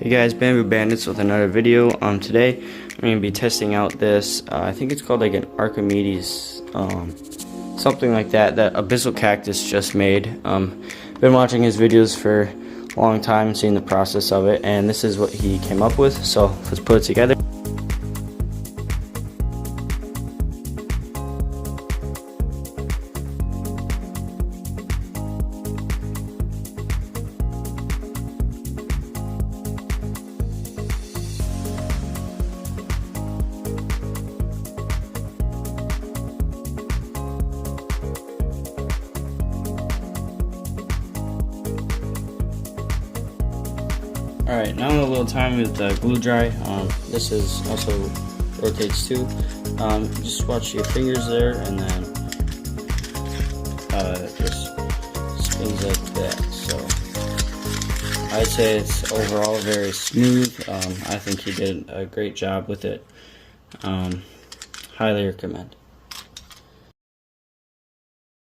Hey guys, Bamboo Bandits with another video. Today I'm going to be testing out this, I think it's called like an Archimedes, something like that Abyssal Cactus just made. Been watching his videos for a long time, seeing the process of it, and this is what he came up with, so let's put it together. Alright, now a little time with glue dry. This is also rotates too. Just watch your fingers there, and then just spins like that. So I'd say it's overall very smooth. I think he did a great job with it. Highly recommend.